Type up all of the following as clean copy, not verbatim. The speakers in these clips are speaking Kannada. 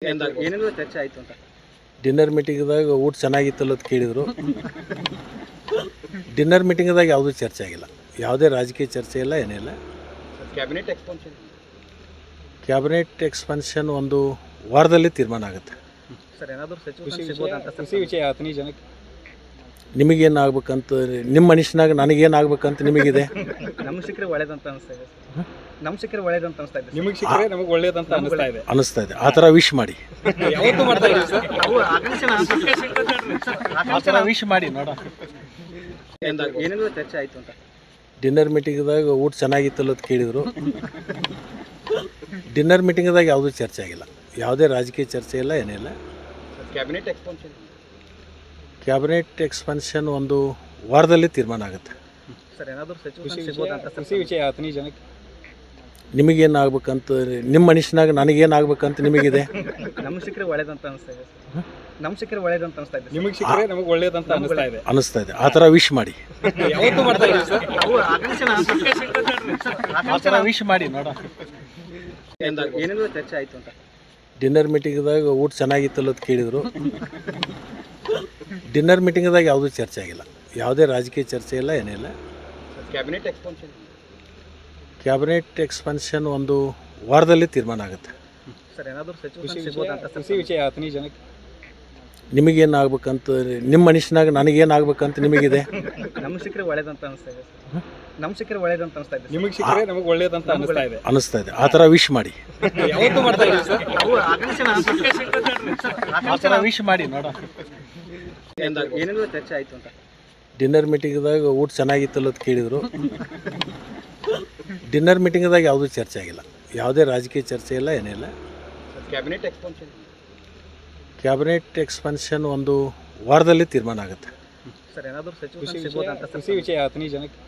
ಏನೇನು ಚರ್ಚೆ ಆಯಿತು ಅಂತ ಡಿನ್ನರ್ ಮೀಟಿಂಗ್ದಾಗ ಊಟ ಚೆನ್ನಾಗಿತ್ತಲ್ಲ ಅಂತ ಕೇಳಿದರು. ಡಿನ್ನರ್ ಮೀಟಿಂಗ್ದಾಗ ಯಾವುದೂ ಚರ್ಚೆ ಆಗಿಲ್ಲ, ಯಾವುದೇ ರಾಜಕೀಯ ಚರ್ಚೆ ಇಲ್ಲ, ಏನಿಲ್ಲ. ಕ್ಯಾಬಿನೆಟ್ ಎಕ್ಸ್ಪಾನ್ಷನ್ ಕ್ಯಾಬಿನೆಟ್ ಎಕ್ಸ್ಪಾನ್ಷನ್ ಒಂದು ವಾರದಲ್ಲಿ ತೀರ್ಮಾನ ಆಗುತ್ತೆ. ಸರ್ ಏನಾದರೂ ಸಚಿವ ಕೃಷಿ ವಿಷಯ ಆತನಿ ಜನಕ್ಕೆ ನಿಮಗೇನು ಆಗ್ಬೇಕಂತ ನಿಮ್ಮ ಮನುಷ್ಯನಾಗ ನನಗೇನು ಆಗ್ಬೇಕಂತ ನಿಮಗಿದೆ. ನಮ್ಗೆ ಸಿಕ್ಕರೆ ಒಳ್ಳೇದಂತ ಅನಿಸ್ತಾ ಇದೆ. ನಮ್ಗೆ ಸಿಕ್ಕರೆ ಒಳ್ಳೇದಂತ ಅನಿಸ್ತಾ ಇದೆ. ನಿಮಗೆ ಸಿಕ್ಕರೆ ನಮಗೆ ಒಳ್ಳೇದಂತ ಅನಿಸ್ತಾ ಇದೆ. ಆ ಥರ ವಿಶ್ ಮಾಡಿ, ಯಾವತ್ತೂ ಮಾಡ್ತಾ ಇದ್ದೀವಿ ಸರ್. ಆ ಥರ ವಿಶ್ ಮಾಡಿ ನೋಡ. ಏನೇನು ಚರ್ಚೆ ಆಯಿತು ಅಂತ ಡಿನ್ನರ್ ಮೀಟಿಂಗ್ದಾಗ ಊಟ ಚೆನ್ನಾಗಿತ್ತಲ್ಲ ಅಂತ ಕೇಳಿದರು. ಡಿನ್ನರ್ ಮೀಟಿಂಗ್ದಾಗ ಯಾವುದೂ ಚರ್ಚೆ ಆಗಿಲ್ಲ, ಯಾವುದೇ ರಾಜಕೀಯ ಚರ್ಚೆ ಇಲ್ಲ, ಏನಿಲ್ಲ. ಕ್ಯಾಬಿನೆಟ್ ಎಕ್ಸ್ಪಾನ್ಷನ್ ಕ್ಯಾಬಿನೆಟ್ ಎಕ್ಸ್ಪಾನ್ಷನ್ ಒಂದು ವಾರದಲ್ಲಿ ತೀರ್ಮಾನ ಆಗುತ್ತೆ. ಸರ್ ಏನಾದರೂ ಸಚಿವ ಕೃಷಿ ವಿಷಯ ಆತನಿ ಜನಕ್ಕೆ ನಿಮಗೇನು ಆಗ್ಬೇಕಂತ ನಿಮ್ಮ ಮನುಷ್ಯನಾಗ ನನಗೇನು ಆಗ್ಬೇಕಂತ ನಿಮಗಿದೆ. ನಮ್ಗೆ ಸಿಕ್ಕರೆ ಒಳ್ಳೇದಂತ ಅನಿಸ್ತಾ ಇದೆ. ನಮ್ಗೆ ಸಿಕ್ಕರೆ ಒಳ್ಳೇದಂತ ಅನಿಸ್ತಾ ಇದೆ. ನಿಮಗೆ ಸಿಕ್ಕರೆ ನಮಗೆ ಒಳ್ಳೇದಂತ ಅನಿಸ್ತಾ ಇದೆ. ಆ ಥರ ವಿಶ್ ಮಾಡಿ, ಯಾವತ್ತೂ ಮಾಡ್ತಾ ಇದ್ದೀವಿ ಸರ್. ಆ ಥರ ವಿಶ್ ಮಾಡಿ ನೋಡ. ಏನೇನು ಚರ್ಚೆ ಆಯಿತು ಅಂತ ಡಿನ್ನರ್ ಮೀಟಿಂಗ್ದಾಗ ಊಟ ಚೆನ್ನಾಗಿತ್ತಲ್ಲ ಅಂತ ಕೇಳಿದರು. ಡಿನ್ನರ್ ಮೀಟಿಂಗ್ದಾಗ ಯಾವುದೂ ಚರ್ಚೆ ಆಗಿಲ್ಲ, ಯಾವುದೇ ರಾಜಕೀಯ ಚರ್ಚೆ ಇಲ್ಲ, ಏನಿಲ್ಲ. ಕ್ಯಾಬಿನೆಟ್ ಎಕ್ಸ್ಪಾನ್ಷನ್ ಕ್ಯಾಬಿನೆಟ್ ಎಕ್ಸ್ಪಾನ್ಷನ್ ಒಂದು ವಾರದಲ್ಲಿ ತೀರ್ಮಾನ ಆಗುತ್ತೆ. ಸರ್ ಏನಾದರೂ ಸಚಿವ ಕೃಷಿ ವಿಷಯ ಆತನಿ ಜನಕ್ಕೆ ನಿಮಗೇನು ಆಗ್ಬೇಕಂತ ನಿಮ್ಮ ಮನುಷ್ಯನಾಗ ನನಗೇನು ಆಗ್ಬೇಕಂತ ನಿಮಗಿದೆ. ನಮ್ಗೆ ಸಿಕ್ಕರೆ ಒಳ್ಳೇದಂತ ಅನಿಸ್ತಾ ಇದೆ. ನಮ್ಗೆ ಸಿಕ್ಕರೆ ಒಳ್ಳೇದಂತ ಅನಿಸ್ತಾ ಇದೆ. ನಿಮಗೆ ಸಿಕ್ಕರೆ ನಮಗೆ ಒಳ್ಳೇದಂತ ಅನಿಸ್ತಾ ಇದೆ. ಆ ಥರ ವಿಶ್ ಮಾಡಿ, ಯಾವತ್ತೂ ಮಾಡ್ತಾ ಇದ್ದೀವಿ ಸರ್. ಆ ಥರ ವಿಶ್ ಮಾಡಿ ನೋಡ. ಏನೇನು ಚರ್ಚೆ ಆಯಿತು ಅಂತ ಡಿನ್ನರ್ ಮೀಟಿಂಗ್ದಾಗ ಊಟ ಚೆನ್ನಾಗಿತ್ತಲ್ಲ ಅಂತ ಕೇಳಿದರು. ಡಿನ್ನರ್ ಮೀಟಿಂಗ್ದಾಗ ಯಾವುದೂ ಚರ್ಚೆ ಆಗಿಲ್ಲ, ಯಾವುದೇ ರಾಜಕೀಯ ಚರ್ಚೆ ಇಲ್ಲ, ಏನಿಲ್ಲ. ಕ್ಯಾಬಿನೆಟ್ ಎಕ್ಸ್ಪಾನ್ಷನ್ ಕ್ಯಾಬಿನೆಟ್ ಎಕ್ಸ್ಪಾನ್ಷನ್ ಒಂದು ವಾರದಲ್ಲಿ ತೀರ್ಮಾನ ಆಗುತ್ತೆ. ಸರ್ ಏನಾದರೂ ಸಚಿವ ಕೃಷಿ ವಿಷಯ ಆತನಿ ಜನಕ್ಕೆ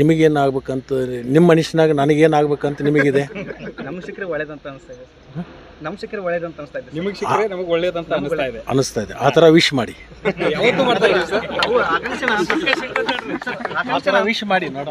ನಿಮಗೇನು ಆಗ್ಬೇಕಂತ ನಿಮ್ಮ ಮನುಷ್ಯನಾಗ ನನಗೇನು ಆಗ್ಬೇಕಂತ ನಿಮಗಿದೆ. ನಮ್ಗೆ ಸಿಕ್ಕರೆ ಒಳ್ಳೇದಂತ ಅನಿಸ್ತಾ ಇದೆ. ನಮ್ಗೆ ಸಿಕ್ಕರೆ ಒಳ್ಳೇದಂತ ಅನಿಸ್ತಾ ಇದೆ. ನಿಮಗೆ ಸಿಕ್ಕರೆ ನಮಗೆ ಒಳ್ಳೇದಂತ ಅನಿಸ್ತಾ ಇದೆ. ಆ ಥರ ವಿಶ್ ಮಾಡಿ, ಯಾವತ್ತೂ ಮಾಡ್ತಾ ಇದ್ದೀವಿ ಸರ್. ಆ ಥರ ವಿಶ್ ಮಾಡಿ ನೋಡ.